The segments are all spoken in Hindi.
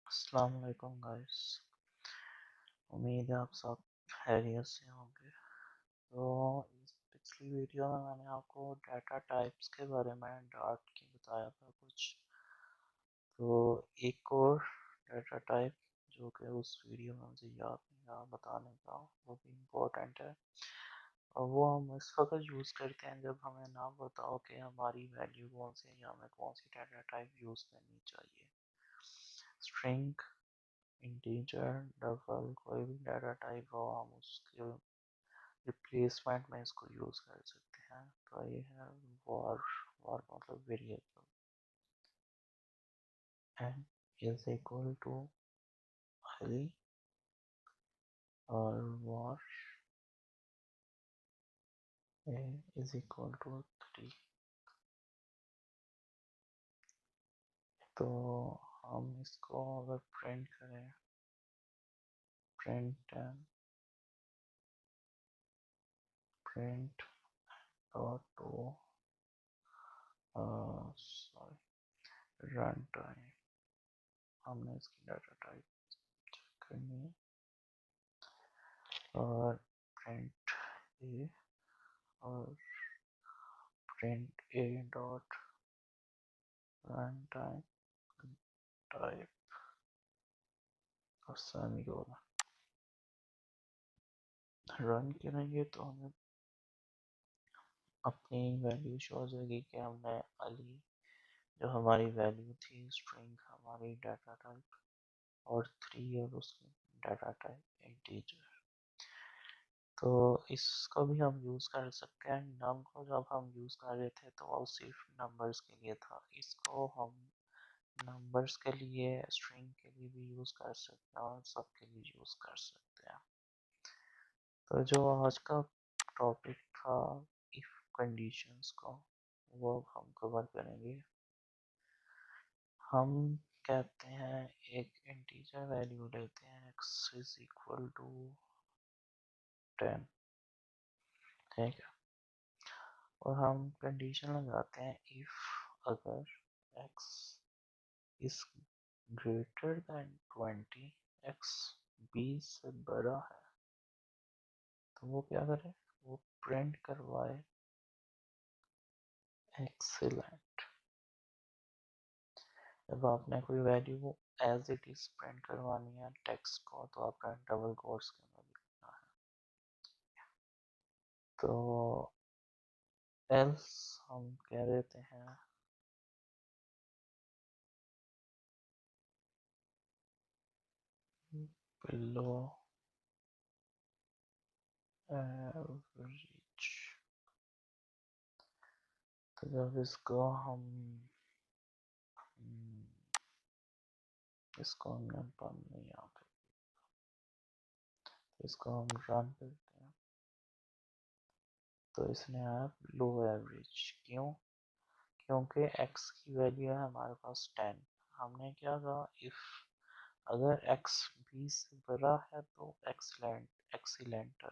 अस्सलाम वालेकुम गाइस। उम्मीद है आप सब खैरियत से होंगे। तो इस पिछली वीडियो में मैंने आपको डाटा टाइप्स के बारे में डार्ट की बताया था कुछ। तो एक और डाटा टाइप जो कि उस वीडियो में मुझे याद नहीं रहा बताने का, वो भी इम्पोर्टेंट है और वो हम इस वक्त यूज़ करते हैं जब हमें ना बताओ कि हमारी वैल्यू कौन सी है या हमें कौन सी डाटा टाइप यूज़ करनी चाहिए। स्ट्रिंग, इंटीजर, डबल, कोई भी डाटा टाइप हो हम उसके रिप्लेसमेंट में इसको यूज़ कर सकते हैं। तो ये है वॉर। वॉर मतलब variable n is equal to i और var a is equal to 3। तो हम इसको अगर प्रिंट करें, print print dot to sorry run time, हमने इसकी डाटा टाइप करनी है और प्रिंट ए और प्रिंट ए डॉट रन टाइम टाइप और सेमीकोलन। रन करेंगे तो हमें अपनी वैल्यू शो हो जाएगी कि हमने अली जो हमारी वैल्यू थी स्ट्रिंग हमारी डाटा टाइप और 3 और उसकी डाटा टाइप इंटीजर। तो इसको भी हम यूज़ कर सकते हैं। नम को जब हम यूज़ कर रहे थे तो वो सिर्फ नंबर्स के लिए था, इसको हम नंबर्स के लिए, स्ट्रिंग के लिए भी यूज़ कर सकते हैं और सब के लिए यूज़ कर सकते हैं। तो जो आज का टॉपिक था इफ कंडीशंस का, वो हम कवर करेंगे। हम कहते हैं एक इंटीजर वैल्यू लेते हैं x इज इक्वल टू 10, ठीक है, और हम कंडीशन लगाते हैं इफ अगर x is greater than 20, x 20 से बड़ा है, तो वो क्या करे, वो प्रिंट करवाए एक्सीलेंट। जब आपने कोई value as it is print करवानी है टेक्स्ट को, तो आपका डबल कोट्स के अंदर लिखना है। तो एल्स हम कह देते हैं बिलो एवरेज। तो जब इसको हम इसको हमने पढ़ना यहाँ पे, तो इसको हम रन करते हैं तो इसने आया लो एवरेज। क्यों? क्योंकि x की वैल्यू है हमारे पास 10। हमने क्या कहा, इफ अगर x 20 से बड़ा है तो एक्सीलेंट है,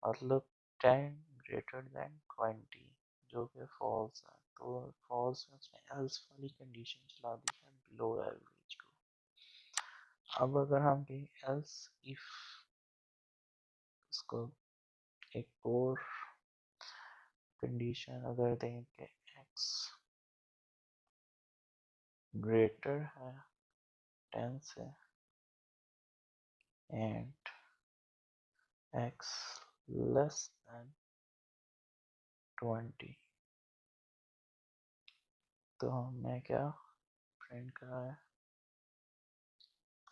मतलब 10 ग्रेटर देन 20, जो कि फॉल्स है। तो फॉल्स में उसने एल्स वाली कंडीशन चला दी है बिलो एवरेज को। अब अगर हम कहें एल्स इफ, इसको एक और कंडीशन अगर दें कि x ग्रेटर है 10 से एंड x लेस देन 20, तो हमने क्या प्रिंट करा है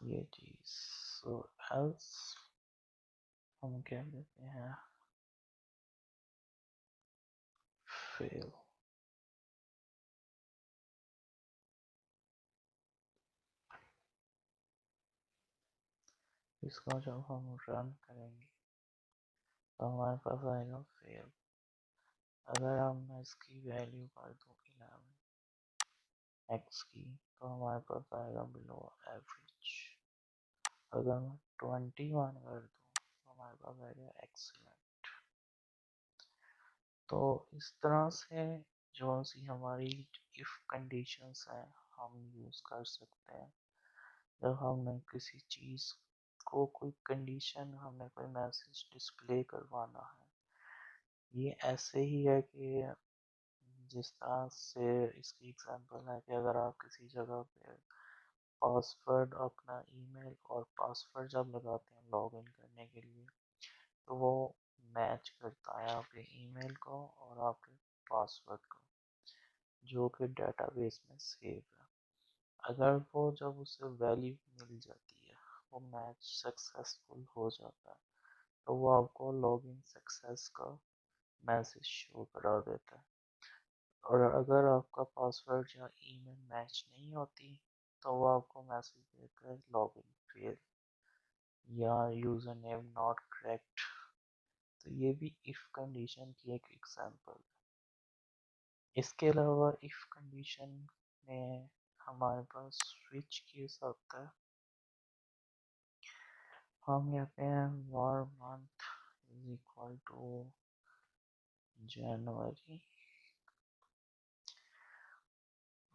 ये चीज। सो एल्स हम कह देते हैं फेल। इसको जब हम रन करेंगे तो हमारे पास आएगा फेल। अगर हम इसकी वैल्यू कर दूँ 11 x की, तो हमारे पास आएगा बिलो एवरेज। अगर मैं 21 कर दूँ तो हमारे पास आएगा एक्सीलेंट। तो इस तरह से जो सी हमारी इफ कंडीशंस हैं हम यूज़ कर सकते हैं। जब हमने किसी चीज़ को कोई कंडीशन, हमने कोई मैसेज डिस्प्ले करवाना है, ये ऐसे ही है कि जिस तरह से इसकी एग्जांपल है कि अगर आप किसी जगह पे पासवर्ड, अपना ईमेल और पासवर्ड जब लगाते हैं लॉगिन करने के लिए, तो वो मैच करता है आपके ईमेल को और आपके पासवर्ड को, जो कि डेटाबेस में सेव है। अगर वो जब उसे वैल्यू मिल जाती है, वो मैच सक्सेसफुल हो जाता है, तो वो आपको लॉगिन सक्सेस का मैसेज शो करा देता है। और अगर आपका पासवर्ड या ईमेल मैच नहीं होती, तो वो आपको मैसेज देता है लॉगिन फेल या यूजर नेम नॉट करेक्ट। तो ये भी इफ कंडीशन की एक एग्जांपल है। इसके अलावा इफ कंडीशन में हमारे पास स्विच केस आता है। हम कहते हैं वर मंथ इज इक्वल टू जनवरी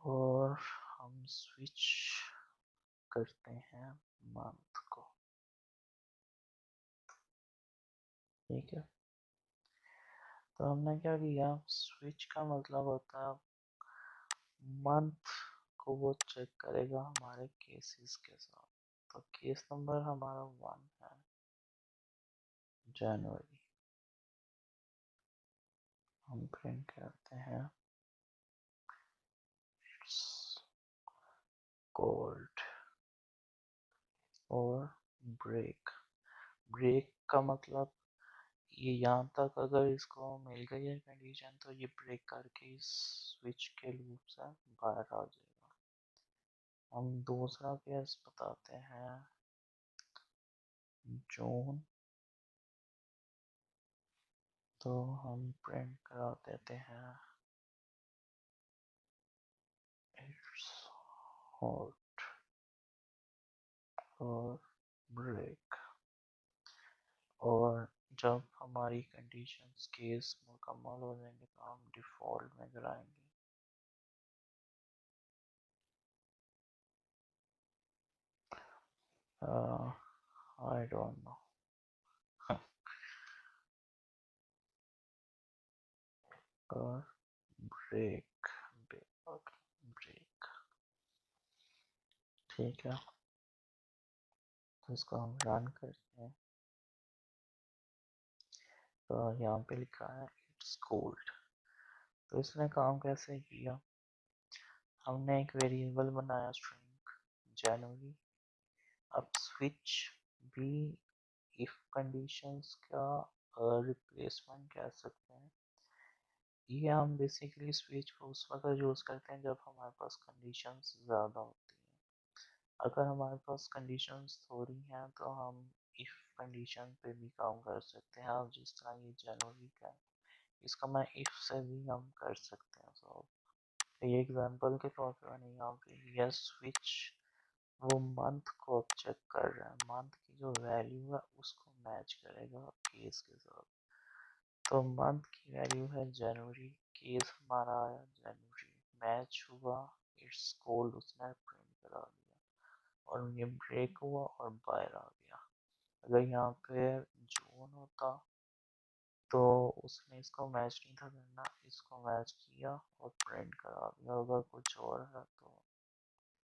और हम स्विच करते हैं मंथ को। ठीक है, तो हमने क्या किया, स्विच का मतलब होता है मंथ को वो चेक करेगा हमारे केसेस के साथ। तो केस नंबर हमारा 1 है, जनवरी। हम प्रिंट करते हैं कोल्ड और ब्रेक। ब्रेक का मतलब ये यहाँ तक अगर इसको मिल गई है कंडीशन, तो ये ब्रेक करके इस स्विच के लूप से बाहर आ जाएगा। हम दूसरा केस बताते हैं जून। तो हम प्रिंट करा देते हैं इट्स हॉट और ब्रेक। और जब हमारी कंडीशंस केस मुकम्मल हो जाएंगे तो हम डिफ़ॉल्ट में कराएंगे आई डोंट नो और ब्रेक ब्रेक। ठीक है, तो इसको हम रन करते हैं। तो यहाँ पे लिखा है इट्स कोल्ड। तो इसने काम कैसे किया, हमने एक वेरिएबल बनाया स्ट्रिंग जनवरी। अब स्विच भी इफ कंडीशंस का रिप्लेसमेंट कह सकते हैं। ये हम बेसिकली स्विच को उस वक्त यूज़ करते हैं जब हमारे पास कंडीशंस ज़्यादा होती हैं। अगर हमारे पास कंडीशंस थोड़ी हैं तो हम इफ कंडीशन पे भी काम कर सकते हैं। अब जिस तरह ये जनवरी का है, इसका मैं इफ से भी हम कर सकते हैं। तो ये एग्जांपल के तौर पे मैंने यहाँ पे लिया स्विच, वो मंथ को चेक कर रहा है, मंथ की जो वैल्यू है उसको मैच करेगा केस के साथ। तो मंथ की वैल्यू है जनवरी, केस हमारा आया जनवरी, मैच हुआ इट्स कोल्ड, उसने प्रिंट करा दिया और ये ब्रेक हुआ और बाहर आ गया। अगर यहाँ पे जून होता तो उसने इसको मैच नहीं था करना, इसको मैच किया और प्रिंट करा दिया। अगर कुछ और है तो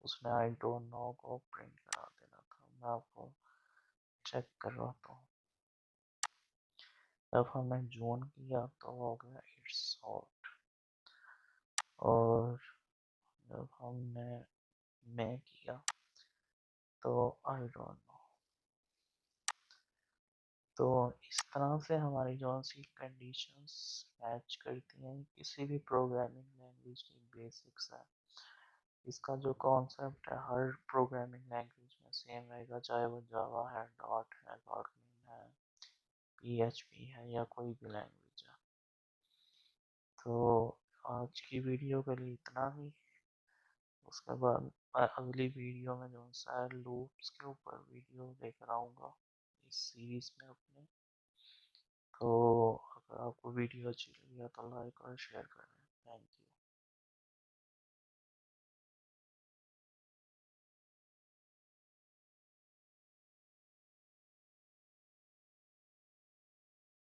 उसने आई डोंट नो को प्रिंट करा देना था। मैं आपको चेक करवाता हूँ। जब हमने जून किया तो हो गया इट्स हॉट, और जब हमने मई किया तो आई डोंट नो। तो इस तरह से हमारी जो सी कंडीशंस मैच करती हैं, किसी भी प्रोग्रामिंग लैंग्वेज की बेसिक्स है। इसका जो कॉन्सेप्ट है हर प्रोग्रामिंग लैंग्वेज में सेम रहेगा, चाहे वो जावा है, डॉट है, कोटलिन है, पीएचपी है या कोई भी लैंग्वेज है। तो आज की वीडियो के लिए इतना ही। उसके बाद अगली वीडियो में जो सा लूप्स के ऊपर वीडियो लेकर आऊँगा इस सीरीज़ में अपने। तो अगर आपको वीडियो अच्छी लगी है तो लाइक और शेयर करें। Thank you.